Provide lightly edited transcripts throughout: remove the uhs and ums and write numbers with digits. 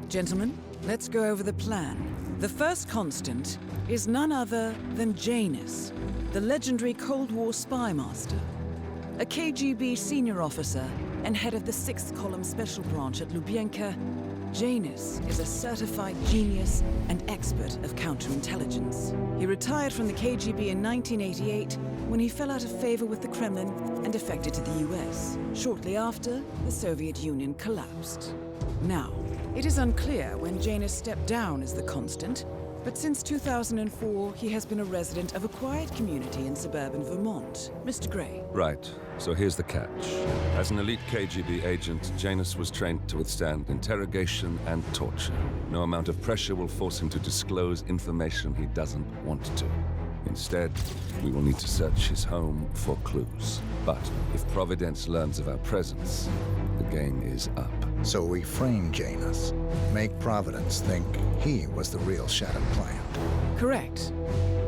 Gentlemen, let's go over the plan. The first constant is none other than Janus, the legendary Cold War spy master. A KGB senior officer and head of the 6th Column Special Branch at Lubyanka, Janus is a certified genius and expert of counterintelligence. He retired from the KGB in 1988 when he fell out of favor with the Kremlin and defected to the US. Shortly after, the Soviet Union collapsed. Now, it is unclear when Janus stepped down as the constant, but since 2004, he has been a resident of a quiet community in suburban Vermont. Mr. Gray. Right. So here's the catch. As an elite KGB agent, Janus was trained to withstand interrogation and torture. No amount of pressure will force him to disclose information he doesn't want to. Instead, we will need to search his home for clues. But if Providence learns of our presence, the game is up. So we frame Janus, make Providence think he was the real Shattered Plant. Correct.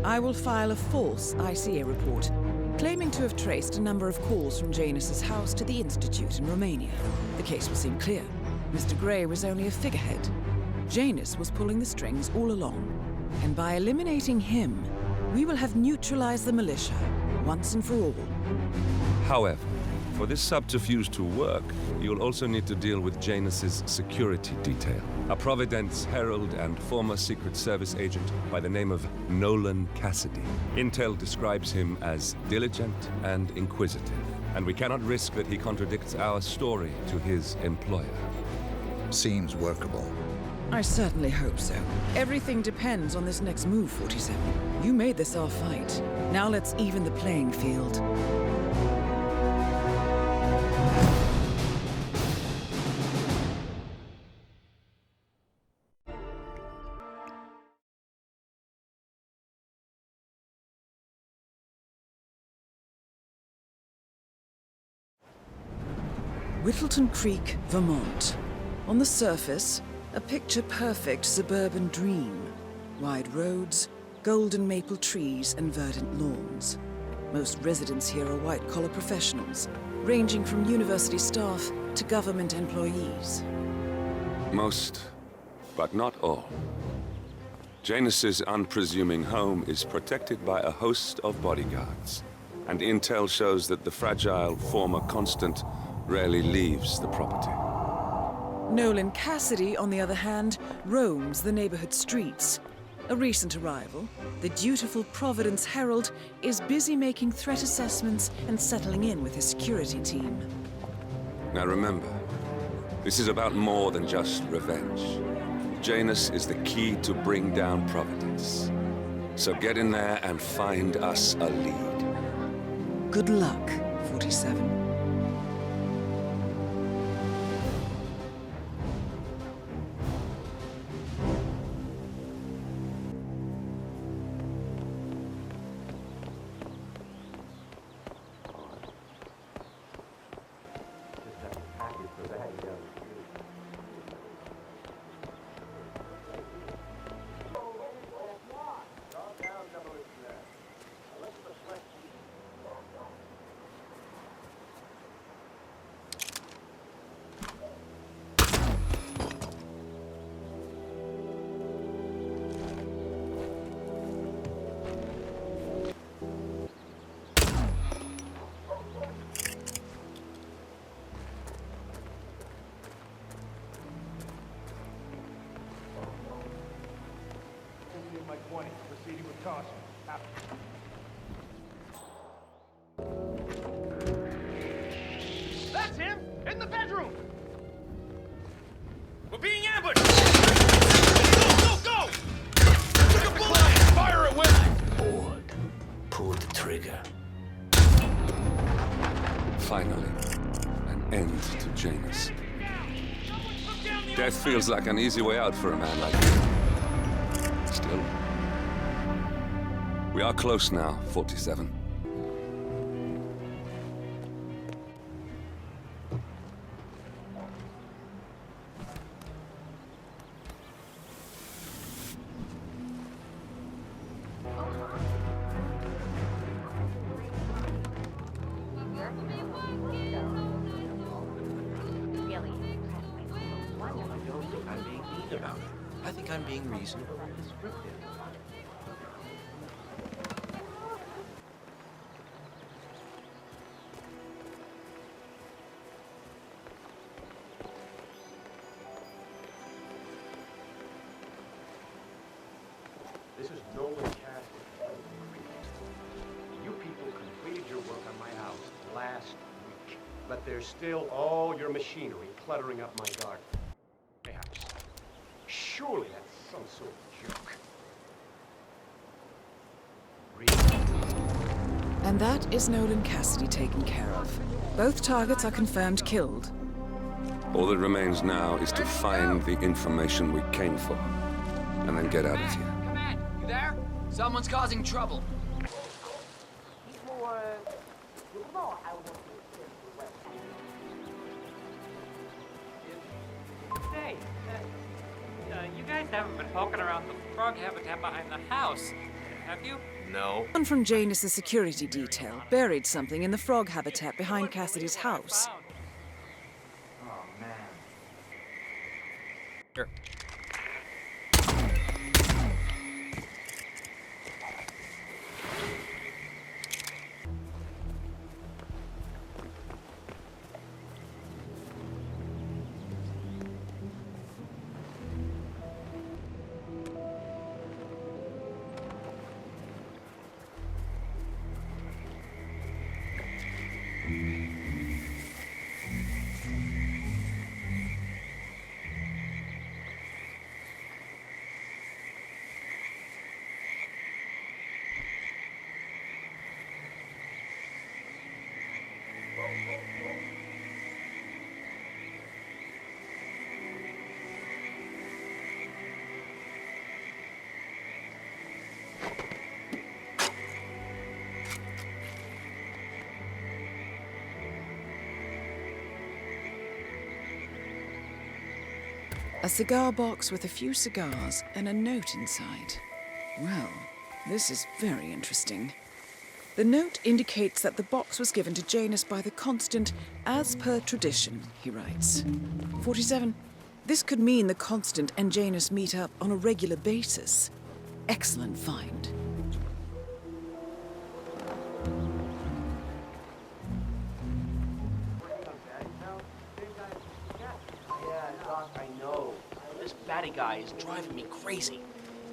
I will file a false ICA report, claiming to have traced a number of calls from Janus's house to the Institute in Romania. The case will seem clear. Mr. Gray was only a figurehead. Janus was pulling the strings all along. And by eliminating him, we will have neutralized the militia, once and for all. However, for this subterfuge to work, you'll also need to deal with Janus's security detail. A Providence herald and former Secret Service agent by the name of Nolan Cassidy. Intel describes him as diligent and inquisitive, and we cannot risk that he contradicts our story to his employer. Seems workable. I certainly hope so. Everything depends on this next move, 47. You made this our fight. Now let's even the playing field. Whittleton Creek, Vermont. On the surface, a picture-perfect suburban dream. Wide roads, golden maple trees, and verdant lawns. Most residents here are white-collar professionals, ranging from university staff to government employees. Most, but not all. Janus's unpresuming home is protected by a host of bodyguards, and intel shows that the fragile former constant rarely leaves the property. Nolan Cassidy, on the other hand, roams the neighborhood streets. A recent arrival, the dutiful Providence Herald is busy making threat assessments and settling in with his security team. Now remember, this is about more than just revenge. Janus is the key to bring down Providence. So get in there and find us a lead. Good luck, 47. Proceeding with caution. That's him! In the bedroom! We're being ambushed! Go, go, go! Took a bullet! Fire it, Will! Bored. Pull the trigger. Finally, an end to Janus. Death feels like an easy way out for a man like you. Still, we are close now, 47. Really? excited about it. I think I'm being reasonable and descriptive. This is Nolan Cassidy. You people completed your work on my house last week, but there's still all your machinery cluttering up my garden. My house. Surely that's some sort of joke. Really? And that is Nolan Cassidy taken care of. Both targets are confirmed killed. All that remains now is to find the information we came for, and then get out of here. Command, you there? Someone's causing trouble. Hey, you guys haven't been poking around the frog habitat behind the house, have you? No. One from Janus' security detail buried something in the frog habitat behind Cassidy's house. Oh, man. Here. A cigar box with a few cigars and a note inside. Well, this is very interesting. The note indicates that the box was given to Janus by the Constant as per tradition, he writes. 47. This could mean the Constant and Janus meet up on a regular basis. Excellent find. Yeah, Doc, I know. This batty guy is driving me crazy.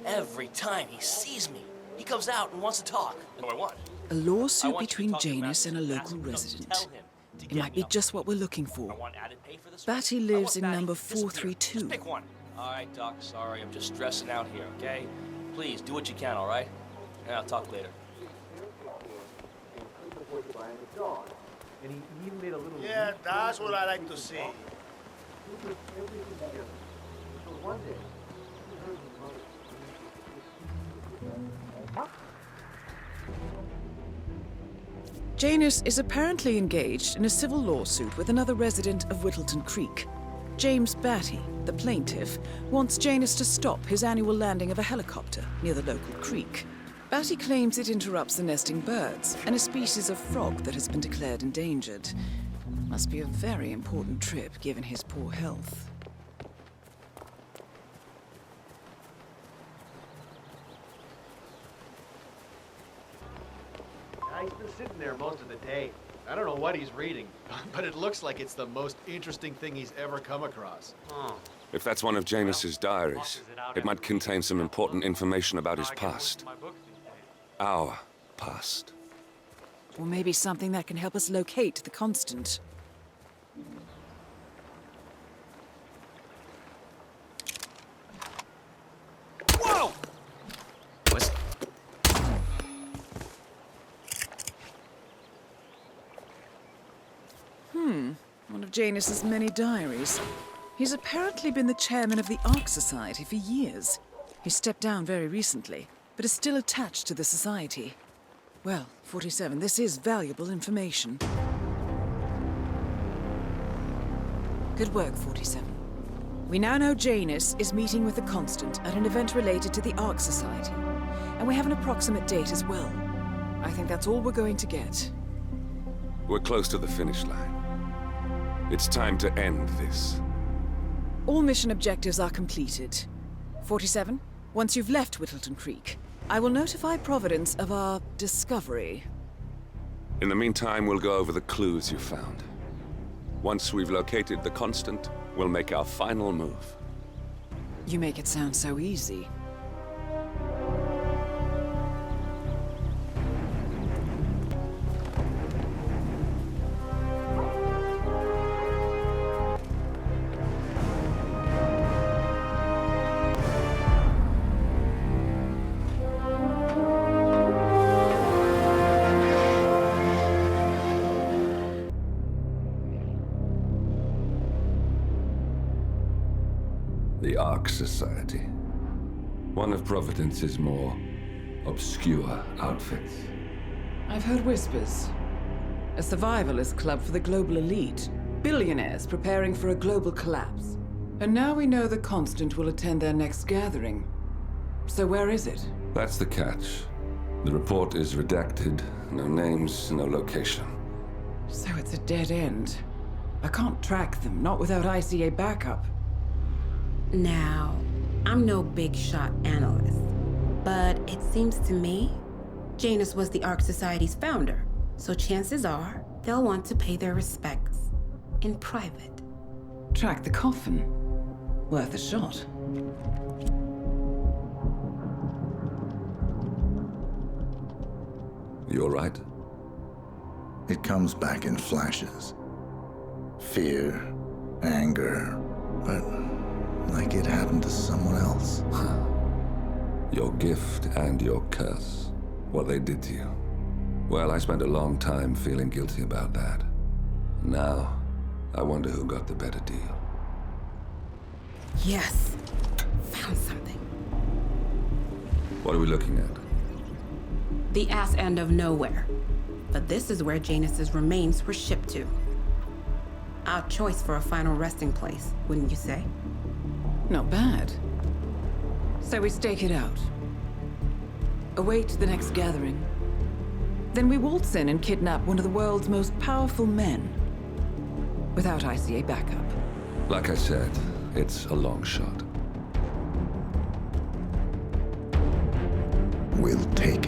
Every time he sees me, he comes out and wants to talk. What do I want? A I lawsuit want you to between talk to Janus and a Rasmus. local Ask him to resident. tell him to It get might me be up. just what we're looking I for. want added pay for this. Batty I lives want in Batty number to disappear. 432. Just pick one. All right, Doc, sorry. I'm just stressing out here, okay? Please, do what you can, all right? And I'll talk later. Yeah, that's what I like to see. Janus is apparently engaged in a civil lawsuit with another resident of Whittleton Creek. James Batty, the plaintiff, wants Janus to stop his annual landing of a helicopter near the local creek. Batty claims it interrupts the nesting birds and a species of frog that has been declared endangered. Must be a very important trip given his poor health. He's been sitting there most of the day. I don't know what he's reading, but it looks like it's the most interesting thing he's ever come across. If that's one of Janus's diaries, it might contain some important information about his past. Our past. Or maybe something that can help us locate the Constant. Whoa! What's... One of Janus's many diaries. He's apparently been the chairman of the Ark Society for years. He stepped down very recently, but is still attached to the society. Well, 47, this is valuable information. Good work, 47. We now know Janus is meeting with the Constant at an event related to the Ark Society. And we have an approximate date as well. I think that's all we're going to get. We're close to the finish line. It's time to end this. All mission objectives are completed. 47, once you've left Whittleton Creek, I will notify Providence of our discovery. In the meantime, we'll go over the clues you found. Once we've located the Constant, we'll make our final move. You make it sound so easy. The Ark Society. One of Providence's more obscure outfits. I've heard whispers. A survivalist club for the global elite. Billionaires preparing for a global collapse. And now we know the Constant will attend their next gathering. So where is it? That's the catch. The report is redacted. No names, no location. So it's a dead end. I can't track them, not without ICA backup. Now, I'm no big shot analyst, but it seems to me Janus was the Ark Society's founder, so chances are they'll want to pay their respects in private. Track the coffin. Worth a shot. You all right? It comes back in flashes. Fear, anger, but like it happened to someone else. Your gift and your curse. What they did to you. Well, I spent a long time feeling guilty about that. Now, I wonder who got the better deal. Yes, found something. What are we looking at? The ass end of nowhere. But this is where Janus's remains were shipped to. Our choice for a final resting place, wouldn't you say? Not bad. So we stake it out. Await the next gathering. Then we waltz in and kidnap one of the world's most powerful men. Without ICA backup. Like I said, it's a long shot. We'll take